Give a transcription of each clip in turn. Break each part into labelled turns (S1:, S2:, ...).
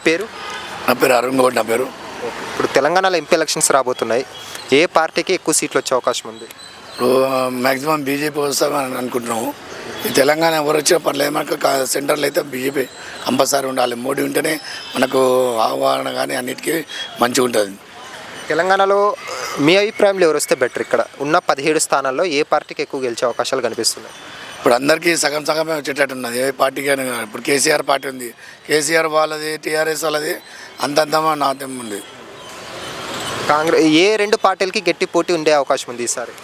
S1: పేరు?
S2: నా పేరు అరుణ్ గౌడ్. నా పేరు.
S1: ఇప్పుడు తెలంగాణలో ఎంపీ ఎలక్షన్స్ రాబోతున్నాయి. ఏ పార్టీకి ఎక్కువ సీట్లు వచ్చే అవకాశం ఉంది?
S2: ఇప్పుడు మ్యాక్సిమం బీజేపీ వస్తామని అనుకుంటున్నాము. ఈ తెలంగాణ ఎవరు వచ్చినా పర్లేదు, మనకు సెంటర్లో అయితే బీజేపీ కంపల్సరీ ఉండాలి. మోడీ ఉంటేనే మనకు ఆహ్వాన కానీ అన్నిటికీ మంచిగా ఉంటుంది.
S1: తెలంగాణలో మీ అభిప్రాయంలో ఎవరు వస్తే బెటర్? ఇక్కడ ఉన్న 17 స్థానాల్లో ఏ పార్టీకి ఎక్కువ గెలిచే అవకాశాలు కనిపిస్తున్నాయి?
S2: ఇప్పుడు అందరికీ సగం సగమే వచ్చేటట్టు ఉన్నది. ఏ పార్టీకి అయినా. ఇప్పుడు కేసీఆర్ పార్టీ ఉంది, కేసీఆర్ వాళ్ళది, టీఆర్ఎస్ వాళ్ళది అంతంతమా నాతం ఉంది.
S1: కాంగ్రెస్ ఏ 2 పార్టీలకి గట్టి పోటీ ఉండే అవకాశం ఉంది ఈసారి?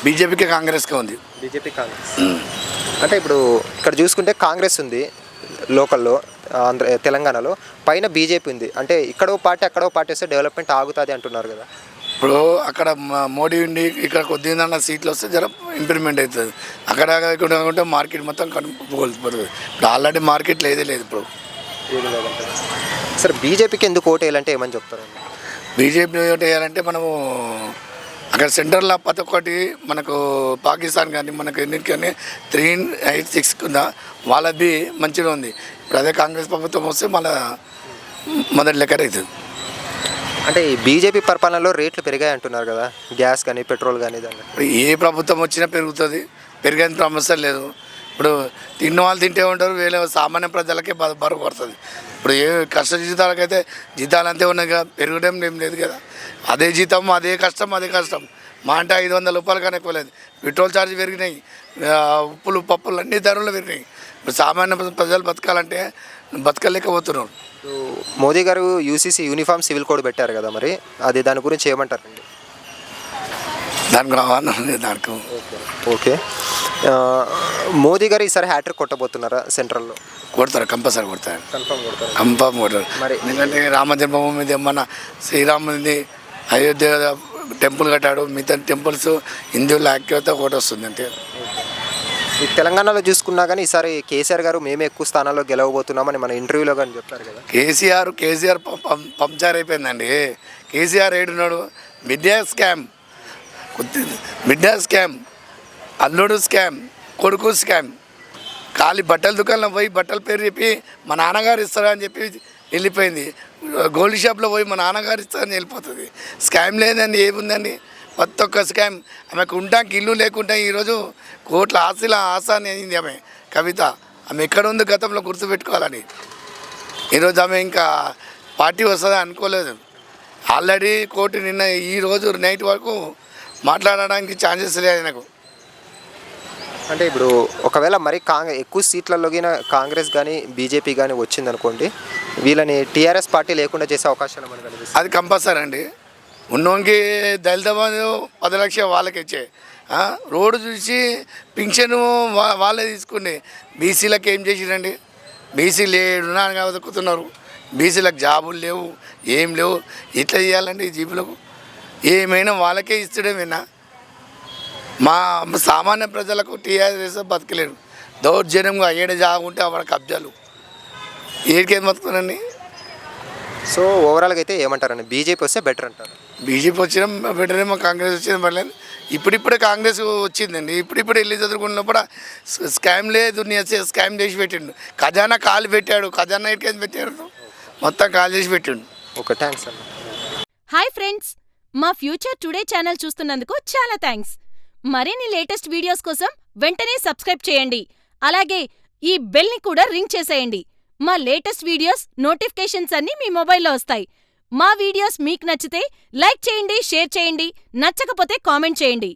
S2: బీజేపీకి కాంగ్రెస్కే ఉంది.
S1: బీజేపీ కాంగ్రెస్ అంటే ఇప్పుడు ఇక్కడ చూసుకుంటే కాంగ్రెస్ ఉంది లోకల్లో, తెలంగాణలో పైన బీజేపీ ఉంది. అంటే ఇక్కడో పార్టీ అక్కడో పార్టీ వస్తే డెవలప్మెంట్ ఆగుతుంది అంటున్నారు కదా.
S2: ఇప్పుడు అక్కడ మోడీ ఉండి ఇక్కడ కొద్దిగా సీట్లు వస్తే జర ఇంప్రూవ్మెంట్ అవుతుంది. అక్కడ ఇక్కడ అనుకుంటే మార్కెట్ మొత్తం కోల్పోతుంది. ఇప్పుడు ఆల్రెడీ మార్కెట్ లేదే లేదు. ఇప్పుడు
S1: సరే, బీజేపీకి ఎందుకు ఓటు వేయాలంటే ఏమని చెప్తారు?
S2: బీజేపీ ఓటు వేయాలంటే మనము అక్కడ సెంటర్లో ప్రతి ఒక్కటి మనకు పాకిస్తాన్ కానీ మనకు ఎన్నిటి కానీ 386 కింద వాళ్ళది మంచిగా ఉంది. ఇప్పుడు అదే కాంగ్రెస్ ప్రభుత్వం వస్తే మళ్ళీ మొదటి లెక్క అవుతుంది.
S1: అంటే ఈ బీజేపీ పరిపాలనలో రేట్లు పెరిగాయి అంటున్నారు కదా, గ్యాస్ కానీ పెట్రోల్ కానీ. దాన్ని
S2: ఇప్పుడు ఏ ప్రభుత్వం వచ్చినా పెరుగుతుంది, పెరిగేంత సమస్య లేదు. ఇప్పుడు తిన్న వాళ్ళు తింటే ఉంటారు, వేరే సామాన్య ప్రజలకే బరువు పడుతుంది. ఇప్పుడు ఏ కష్ట జీతాలకైతే జీతాలు అంతే ఉన్నాయి కదా, పెరగడం ఏం లేదు కదా. అదే జీతం అదే కష్టం మా అంటే 500 రూపాయలు కానీ ఎక్కువ లేదు. పెట్రోల్ ఛార్జ్ పెరిగినాయి, ఉప్పులు పప్పులు అన్ని ధరలు పెరిగినాయి. ఇప్పుడు సామాన్య ప్రజలు బతకాలంటే బతకలేకపోతున్నారు.
S1: మోదీ గారు యూసీసీ యూనిఫామ్ సివిల్ కోడ్ పెట్టారు కదా, మరి అది దాని గురించి ఏమంటారండి?
S2: దానికి రావాలి దానికి.
S1: ఓకే, మోదీ గారు ఈసారి హ్యాట్రిక్ కొట్టబోతున్నారా సెంట్రల్లో?
S2: కొడతారు, కంపల్సరీ కొడతారు, కన్ఫర్మ్ కొడతారు.
S1: మరి
S2: ఎందుకంటే రామ జన్మభూమి ఏమన్నా శ్రీరాముది అయోధ్య టెంపుల్ కట్టాడు, మిగతా టెంపుల్స్ హిందువుల ఐక్యత ఒకటి వస్తుంది అంతే.
S1: ఈ తెలంగాణలో చూసుకున్నా కానీ ఈసారి కేసీఆర్ గారు మేమే ఎక్కువ స్థానాల్లో గెలవబోతున్నామని మన ఇంటర్వ్యూలో కానీ చెప్పారు కదా.
S2: కేసీఆర్ పంచార్ అయిపోయిందండి. కేసీఆర్ ఏడున్నాడు? మిడ్యా స్కామ్, అల్లుడు స్కామ్, కొడుకు స్కామ్. ఖాళీ బట్టల దుకాణంలో పోయి బట్టల పేరు చెప్పి మా నాన్నగారు ఇస్తారా అని చెప్పి వెళ్ళిపోయింది. గోల్డ్ షాప్లో పోయి మా నాన్నగారు ఇస్తారని వెళ్ళిపోతుంది. స్కామ్ లేదండి, ఏముందండి? ప్రతి ఒక్క స్కామ్. ఆమెకు ఉంటాకి ఇల్లు లేకుండా ఈరోజు కోట్ల ఆశల ఆశాని అయింది ఆమె కవిత. ఆమె ఎక్కడ ఉంది గతంలో గుర్తుపెట్టుకోవాలని. ఈరోజు ఆమె ఇంకా పార్టీ వస్తుందని అనుకోలేదు. ఆల్రెడీ కోర్టు నిన్న ఈరోజు నైట్ వరకు మాట్లాడడానికి ఛాన్సెస్ లేదు నాకు.
S1: అంటే ఇప్పుడు ఒకవేళ మరి ఎక్కువ సీట్లలో కాంగ్రెస్ కానీ బీజేపీ కానీ వచ్చిందనుకోండి, వీళ్ళని టీఆర్ఎస్ పార్టీ లేకుండా చేసే అవకాశాలు మనకు కనిపిస్తుంది.
S2: అది కంపల్సరీ అండి. ఉన్నోనికి దళిత బంధు 10 లక్షలు వాళ్ళకి ఇచ్చే, రోడ్డు చూసి పింఛను వాళ్ళే తీసుకుని. బీసీలకు ఏం చేసిరండి? బీసీలు ఏడున్నాను బతుకుతున్నారు. బీసీలకు జాబులు లేవు, ఏం లేవు. ఎట్లా చేయాలండి ఈ జీబులకు? ఏమైనా వాళ్ళకే ఇస్తడమేనా? మా సామాన్య ప్రజలకు టీఆర్ఎస్ బతకలేరు. దౌర్జన్యంగా ఏడ జాగుంటే అక్కడ కబ్జాలు ఏడికేం బతుకుతానండి.
S1: సో ఓవరాల్గా అయితే ఏమంటారండి? బీజేపీ వస్తే బెటర్ అంటారు?
S2: బీజేపీ వచ్చినా బెటరేమో, కాంగ్రెస్ వచ్చినా పర్లేదు. ఇప్పుడిప్పుడే కాంగ్రెస్ వచ్చిందండి. ఇప్పుడు వెళ్ళి చదువుకున్నప్పుడు స్కామ్ లేదు, స్కామ్ చేసి పెట్టిండు. ఖజానా కాలు పెట్టాడు, ఖజానా ఎడికేం పెట్టాడు, మొత్తం కాల్ చేసి పెట్టిండు.
S1: ఓకే, థ్యాంక్స్ అండి.
S3: హాయ్ ఫ్రెండ్స్, మా ఫ్యూచర్ టుడే ఛానల్ చూస్తున్నందుకు చాలా థ్యాంక్స్. మరిన్ని లేటెస్ట్ వీడియోస్ కోసం వెంటనే సబ్స్క్రైబ్ చేయండి. అలాగే ఈ బెల్ని కూడా రింగ్ చేసేయండి. మా లేటెస్ట్ వీడియోస్ నోటిఫికేషన్స్ అన్నీ మీ మొబైల్లో వస్తాయి. మా వీడియోస్ మీకు నచ్చితే లైక్ చేయండి, షేర్ చేయండి, నచ్చకపోతే కామెంట్ చేయండి.